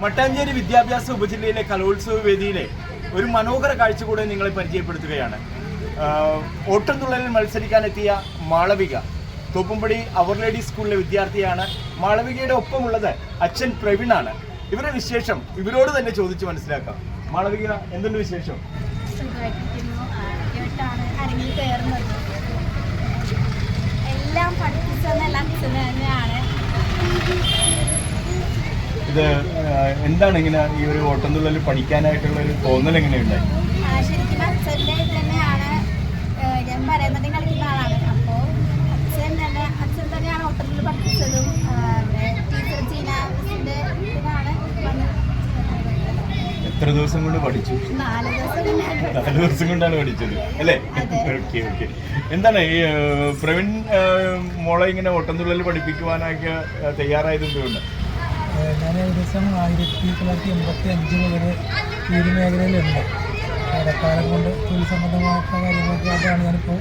മട്ടാഞ്ചേരി വിദ്യാഭ്യാസ ഉപജില്ലയിലെ കലോത്സവ വേദിയിലെ ഒരു മനോഹര കാഴ്ച കൂടെ നിങ്ങളെ പരിചയപ്പെടുത്തുകയാണ്. ഓട്ടംതുള്ളലിൽ മത്സരിക്കാനെത്തിയ മാളവിക, തോപ്പുംപടി അവർ ലേഡി സ്കൂളിലെ വിദ്യാർത്ഥിയാണ്. മാളവികയുടെ ഒപ്പമുള്ളത് അച്ഛൻ പ്രവീണാണ്. ഇവരുടെ വിശേഷം ഇവരോട് തന്നെ ചോദിച്ച് മനസ്സിലാക്കാം. മാളവിക, എന്തുണ്ട് വിശേഷം? എല്ലാം തന്നെയാണ്. ഇത് എന്താണ് ഇങ്ങനെ ഈ ഒരു ഓട്ടംതുള്ളൽ പഠിക്കാനായിട്ടുള്ള ഒരു തോന്നൽ എങ്ങനെയുണ്ടായി? ശരിക്കും അച്ഛൻ്റെ തന്നെയാണ് ഞാൻ പറയുന്നത് കളിക്കുന്ന ആളാണ്. അപ്പോൾ അച്ഛൻ തന്നെയാണ് ഓട്ടംതുള്ളൽ പഠിപ്പിച്ചതും. ടീച്ചർ ജീനാസിൻ്റെ ഇതിനാണ്. എത്ര ദിവസം കൊണ്ട് പഠിച്ചു? 4 ദിവസം കൊണ്ടാണ് പഠിച്ചത് അല്ലേ? Okay okay. എന്താണ് ഈ പ്രവീൺ മോളെ ഇങ്ങനെ ഓട്ടംതുള്ളൽ പഠിപ്പിക്കുവാനൊക്കെ തയ്യാറായത് എന്തുകൊണ്ട്? ഞാൻ ഏകദേശം 1985 മുതൽ ഈ ഒരു മേഖലയിലുണ്ട്. ഇടക്കാലം കൊണ്ട് തൊഴിൽ സംബന്ധമായിട്ടുള്ള കാര്യങ്ങളൊക്കെ ആയിട്ടാണ് ഞാനിപ്പോൾ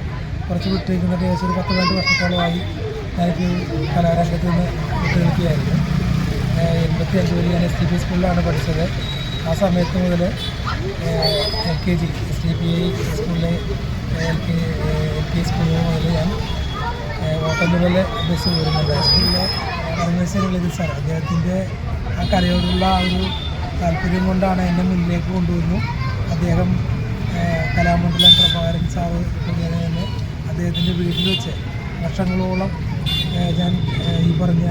കുറച്ച് വിട്ടിരിക്കുന്നത്. ഏകദേശം ഒരു 10-12 വർഷത്തോളമായി ഞാനിപ്പോൾ കലാരംഗത്ത് നിന്ന് വിട്ടുനിൽക്കുകയായിരുന്നു. 85 മുതൽ ഞാൻ STP സ്കൂളിലാണ് പഠിച്ചത്. ആ സമയത്ത് മുതൽ LKG STPI സ്കൂളിലെ LP സ്കൂളിൽ മുതൽ ഞാൻ ഓട്ടംതുള്ളൽ ബസ് പോരുന്നുണ്ട്. സ്കൂളിലെ പരമേശ്വരൻ സാർ അദ്ദേഹത്തിൻ്റെ ആ കലയോടുള്ള ആ ഒരു താല്പര്യം കൊണ്ടാണ് എന്നെ മുന്നിലേക്ക് കൊണ്ടുവന്നു. അദ്ദേഹം കലാമണ്ഡലം പ്രഭാകരൻ സാറ് മുഖേന തന്നെ അദ്ദേഹത്തിൻ്റെ വീട്ടിൽ വെച്ച് വർഷങ്ങളോളം ഞാൻ ഈ പറഞ്ഞ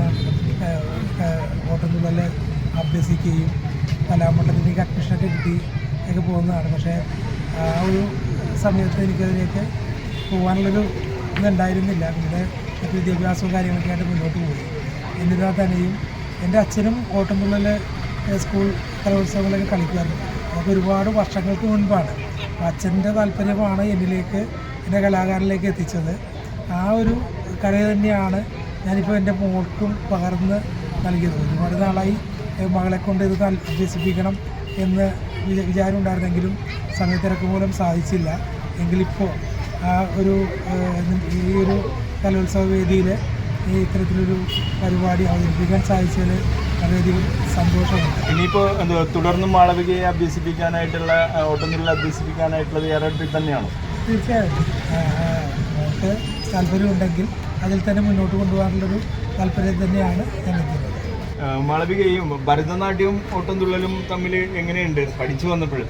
ഓട്ടംതുള്ളൽ അഭ്യസിക്കുകയും കലാമണ്ഡലത്തിലേക്ക് അഡ്മിഷനൊക്കെ കിട്ടി ഒക്കെ പോകുന്നതാണ്. പക്ഷേ ആ ഒരു സമയത്ത് എനിക്കതിലേക്ക് പോകാനുള്ളൊരു ഇതുണ്ടായിരുന്നില്ല. പിന്നെ മറ്റ് വിദ്യാഭ്യാസവും കാര്യങ്ങളൊക്കെ ആയിട്ട് മുന്നോട്ട് പോയി. എന്നിരുന്നാൽ തന്നെയും എൻ്റെ അച്ഛനും ഓട്ടംതുള്ളൽ സ്കൂൾ കലോത്സവങ്ങളൊക്കെ കളിക്കാറുണ്ട്. അതൊക്കെ ഒരുപാട് വർഷങ്ങൾക്ക് മുൻപാണ്. അച്ഛൻ്റെ താല്പര്യമാണ് എന്നിലേക്ക് എൻ്റെ കലാകാരനിലേക്ക് എത്തിച്ചത്. ആ ഒരു കല തന്നെയാണ് ഞാനിപ്പോൾ എൻ്റെ മോൾക്കും പകർന്ന് നൽകിയത്. ഒരുപാട് നാളായി മകളെ കൊണ്ട് ഇത് അഭ്യസിപ്പിക്കണം എന്ന് വിചാരം ഉണ്ടായിരുന്നെങ്കിലും സമയത്തിരക്ക് മൂലം സാധിച്ചില്ല. എങ്കിലിപ്പോൾ ആ ഒരു ഈ ഒരു കലോത്സവ വേദിയിൽ ഈ ഇത്തരത്തിലൊരു പരിപാടി അവതരിപ്പിക്കാൻ സാധിച്ചതിൽ വളരെയധികം സന്തോഷമുണ്ട്. ഇനിയിപ്പോൾ തുടർന്നും മാളവികയെ അഭ്യസിപ്പിക്കാനായിട്ടുള്ള ഓട്ടംതുള്ളൽ അഭ്യസിപ്പിക്കാനായിട്ടുള്ള തയ്യാറെടുപ്പിൽ തന്നെയാണോ? തീർച്ചയായിട്ടും നമുക്ക് താല്പര്യമുണ്ടെങ്കിൽ അതിൽ തന്നെ മുന്നോട്ട് കൊണ്ടുപോകാനുള്ളൊരു താല്പര്യം തന്നെയാണ് ഞാൻ എത്തുന്നത്. മാളവികയും ഭരതനാട്യവും ഓട്ടംതുള്ളലും തമ്മിൽ എങ്ങനെയുണ്ട് പഠിച്ചു വന്നപ്പോൾ?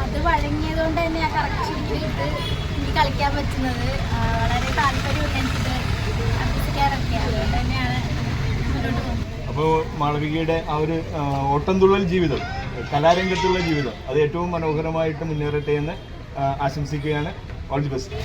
അത് വഴങ്ങിയതുകൊണ്ട് തന്നെ ആ കറക്റ്റ് ഇത് എനിക്ക് കളിക്കാൻ പറ്റുന്നത്. വളരെ താല്പര്യമുണ്ട് എനിക്കിത് അഭ്യസിക്കാറൊക്കെ. അതുകൊണ്ട് തന്നെയാണ് മുന്നോട്ട് പോകുന്നത്. അപ്പോൾ മാളവികയുടെ ആ ഒരു ഓട്ടംതുള്ളൽ ജീവിതം, കലാരംഗത്തുള്ള ജീവിതം, അത് ഏറ്റവും മനോഹരമായിട്ട് മുന്നേറട്ടെ എന്ന് ആശംസിക്കുകയാണ്. All the best.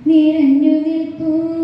നിറഞ്ഞു നിൽപ്പൂ